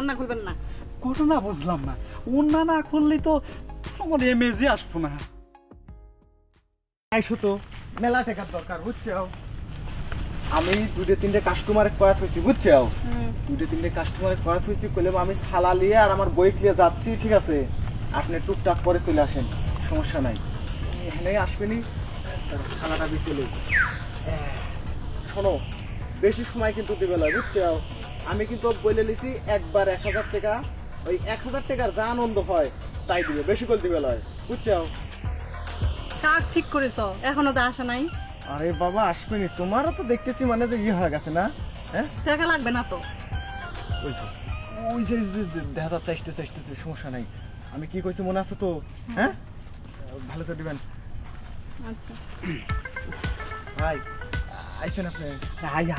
ওন্না খুলবেন না। ঘটনা বুঝলাম না, ওন্না না খুললে তো আমার এমএজি আসবো না। আইসো তো, মেলা টাকার দরকার বুঝছো। আমি দুটো তিনটে কাস্টমারে করাত হয়েছি বুঝছো। দুটো তিনটে কাস্টমারে করাত হয়েছি কইলে আমি সালা লিয়ে আর আমার বই লিয়ে যাচ্ছি, ঠিক আছে। আপনি টুকটাক করে চলে আসেন, সমস্যা নাই। এখানে আসবেনি, সালাটা বিচলে। শোনো, বেশি সময় কিন্তু দিবে না বুঝছো। আমি কিন্তু বলে নিছি একবার 1000 টাকা, ওই 1000 টাকার যা আনন্দ হয় তাই দিবে, বেশি করে দিবে লয় বুঝছো। কাক ঠিক করেছো, এখনো তো আসে নাই। আরে বাবা আসবেনি, তোমারও তো দেখতেছি মানে যে ইয়ে হয়ে গেছে না। হ্যাঁ টাকা লাগবে না তো। ওই যে ওই যে দেখা যাচ্ছে আসতেছে, সমস্যা নাই। আমি কি কইছি মনে আছে তো? হ্যাঁ ভালো করে দিবেন। আচ্ছা ভাই আইছেন আপনি?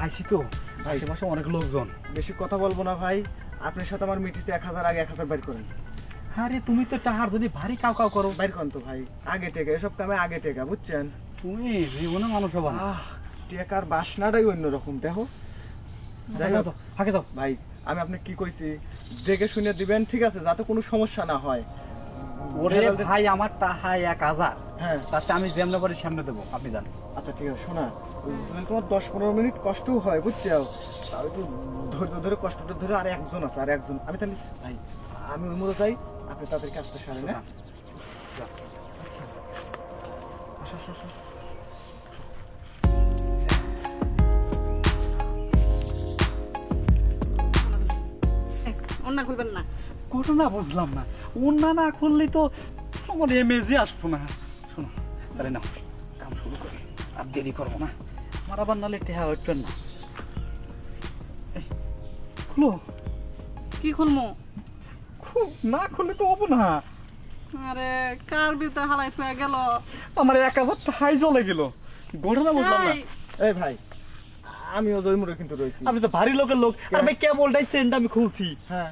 আইসি তো ভাই আশেপাশে অনেক লোকজন। বেশি কথা বলবো না ভাই, আপনার সাথে আমার মিটিতে 1000 আগে 1000 বাইর করেন। আরে তুমি তো টাহার যদি ভারী কাউ কাউ করো। বাইর করেন তো ভাই, আগে টেকা, এসব কামে আগে টেকা বুঝছেন। তুমি জীবনে মানুষ হবা না। টেকার বাসনাটাই অন্যরকম দেখো। যাই হোক আগে যাও। ভাই, আমি আপনাকে কি কইছি দেখে শুনে দিবেন, ঠিক আছে, যাতে কোনো সমস্যা না হয়। ওরে ভাই আমার টাহা 1000, হ্যাঁ তাতে আমি যেমনে পারি সামনে দেবো, আপনি জান। আচ্ছা ঠিক আছে, শোনা তোমার 10-15 মিনিট কষ্টও হয় বুঝছো। তাও একটু ধৈর্য ধরে কষ্টটা ধরে, আর একজন আছে, আর একজন আমি তাহলে ভাই আমি ওর মধ্যে যাই, আপনি তাদের কাজটা সারেন। হ্যাঁ আসো আসো আসো। ওন্না খুলবেন না। ঘটনা বুঝলাম না, ওন্না না খুললে তো আমার এমএজি আসবো না। শোনো তাহলে না, কাম শুরু করি, আর দেরি করবো না। আমার আবার নালে টেহা উঠবেন না। এই, খুলো। কি খুলমু? না খুললে তো হবো না। আরে কার ভিতরে হালাই থুয়া গেল। আমার 1000 টাকাই চলে গেল। ঘটনা বুঝলাম না। এই, এই ভাই, আমিও জয়মুরে কিন্তু রয়েছি। আপনি তো ভারী লোকের লোক, আর ভাই কেবলটাই সেন্ট আমি খুলছি। হ্যাঁ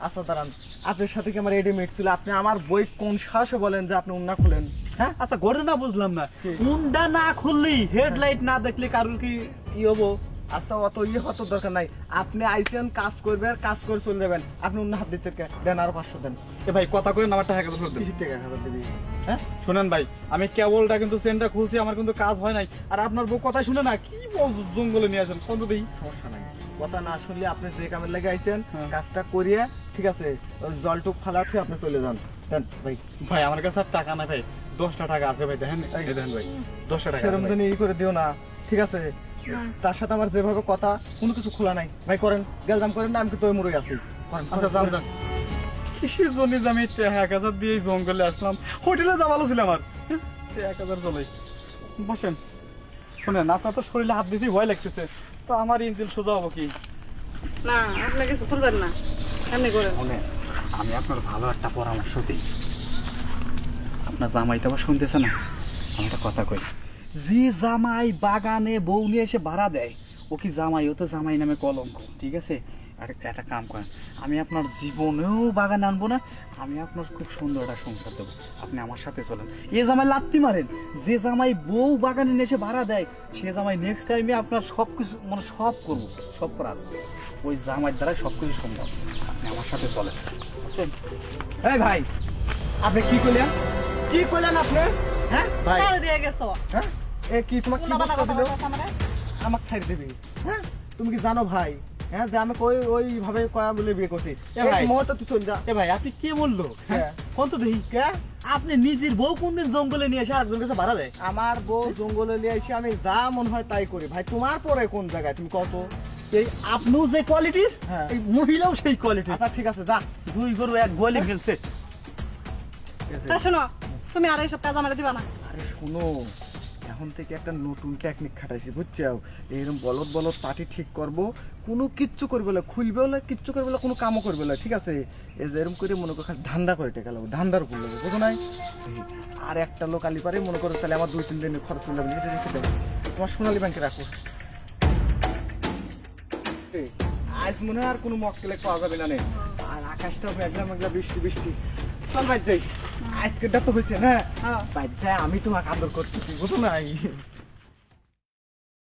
আচ্ছা দাঁড়ান, আপনার সাথে কি আমার রেডিমেড ছিল? আপনি আমার বই কোন সাহসে বলেন যে আপনি উন্না খুলেন? হ্যাঁ আচ্ছা, ঘটনা বুঝলাম না। মুন্ডা না খুললেই, হেডলাইট না দেখলে কারোর কি হবো? আচ্ছা অত ইয়ে হতো দরকার নাই, আপনি আইসেন কাজ করবেন, কাজ করে চলে যাবেন। আপনি উন্না হাত দিতে দেন, আরো 500 দেন। এ ভাই কথা কই, আমার টাকা ধরে দেন। কিসের টাকা 1000 দিবি? হ্যাঁ শুনেন ভাই, আমি কেবলটা কিন্তু সেন্টটা খুলছি, আমার কিন্তু কাজ হয় নাই। আর আপনার বউ কথা শুনে না, কি জঙ্গলে নিয়ে আসেন কত দেই। সমস্যা নাই, কথা না শুনলে আপনি যে কামের লাগে আইছেন হ্যাঁ। কাজটা করিয়ে, ঠিক আছে, ওই জলটুক ফালাতে আপনি চলে যান। দেন ভাই। ভাই আমার কাছে আর টাকা নাই ভাই, 10টা টাকা আছে ভাই, দেখেন এই দেখেন ভাই, 10টা টাকা আছে সেরকম ভাই। দিন ই করে দিও না, ঠিক আছে। তার সাথে আমার যেভাবে কথা, কোনো কিছু খোলা নাই ভাই। করেন গেলজাম করেন না, আমি তো মরে আছি। করেন আচ্ছা যান যান। কিসের জন্য যে আমি 1000 দিয়ে এই জঙ্গলে আসলাম? হোটেলে যা ভালো ছিল আমার, 1000 চলে। বসেন। শুনেন, আপনার তো শরীরে হাত দিতেই ভয় লাগতেছে, তো আমার ইঞ্জিন সোজা হবো কি? না আপনি কিছু খুলবেন না, এমনি করেন। শুনেন, আমি আপনার ভালো একটা পরামর্শ দিই। আপনার জামাই তো আবার শুনতেছে না, আমি একটা কথা কই। যে জামাই বাগানে বউ নিয়ে এসে ভাড়া দেয়, ও কি জামাই? ও তো জামাই নামে কলঙ্ক, ঠিক আছে। আর একটা কাম করেন, আমি আপনার জীবনেও বাগান আনবো না, আমি আপনার খুব সুন্দর একটা সংসার দেবো, আপনি আমার সাথে চলেন। এ জামাই লাত্তি মারেন, যে জামাই বউ বাগানে নিয়ে এসে ভাড়া দেয়, সে জামাই নেক্সট টাইমে আপনার সব কিছু মানে সব করবো, সব করার ওই জামাইয়ের দ্বারা সব কিছু সম্ভব। আপনি আমার সাথে চলেন, বুঝছেন? এই ভাই, আপনি কি কইলেন? কি কইলেন আপনি? হ্যাঁ ভাই, কারে দিয়ে গেছো? হ্যাঁ এ কি তোমাকে কি উল্টাপাল্টা বলতে কথা দিল? বলছো আমারে? আমাকে ছাড় দিবি? হ্যাঁ তুমি কি জানো ভাই, হ্যাঁ যে আমি ওইভাবে কয়া বলে বিয়ে করছি? এ ভাই। মতো তুই চল যা। এ ভাই আপনি কে বললো? হ্যাঁ। কোন তো দেখি কে? আপনি নিজের বউ কোনদিন জঙ্গলে নিয়ে এসে আরেকজনের কাছে ভাড়া দেয়? আমার বউ জঙ্গলে নিয়ে এসে আমি যা মন হয় তাই করি ভাই। তোমার পরে কোন জায়গায় তুমি কত? এই আপনিও যে কোয়ালিটির, হ্যাঁ। এই মহিলাও সেই কোয়ালিটির। আচ্ছা ঠিক আছে, যা। দুই গরু এক গোয়ালে ফেলছে। তা শোনো, তুমি আর এইসব কাজ আমার দিবা না। আরে শোনো, এখন থেকে একটা নতুন টেকনিক খাটাইছি বুঝছো। এরকম বলদ বলদ পাটি ঠিক করব, কোনো কিচ্ছু করবে না, খুলবে না, কিচ্ছু করবে না, কোনো কামও করবে না, ঠিক আছে। এই যে এরকম করে মনে করো খালি ধান্দা করে টেকা লাগবে, ধান্দার উপর লাগবে, বুঝো নাই? আর একটা লোক আলি পারে মনে করো, তাহলে আমার 2-3 দিনের খরচ চলে যাবে, এটা রেখে দেবো। তোমার সোনালী ব্যাংকে রাখো। আজ মনে হয় আর কোনো মক্কেলে পাওয়া যাবে না নে। আর আকাশটা মেঘলা মেঘলা, বৃষ্টি বৃষ্টি। চল ভাই যাই, আজকেরটা তো হয়েছে না। হ্যাঁ। ভাই যাই, আমি তোমাকে আদর করতেছি, বুঝো নাই?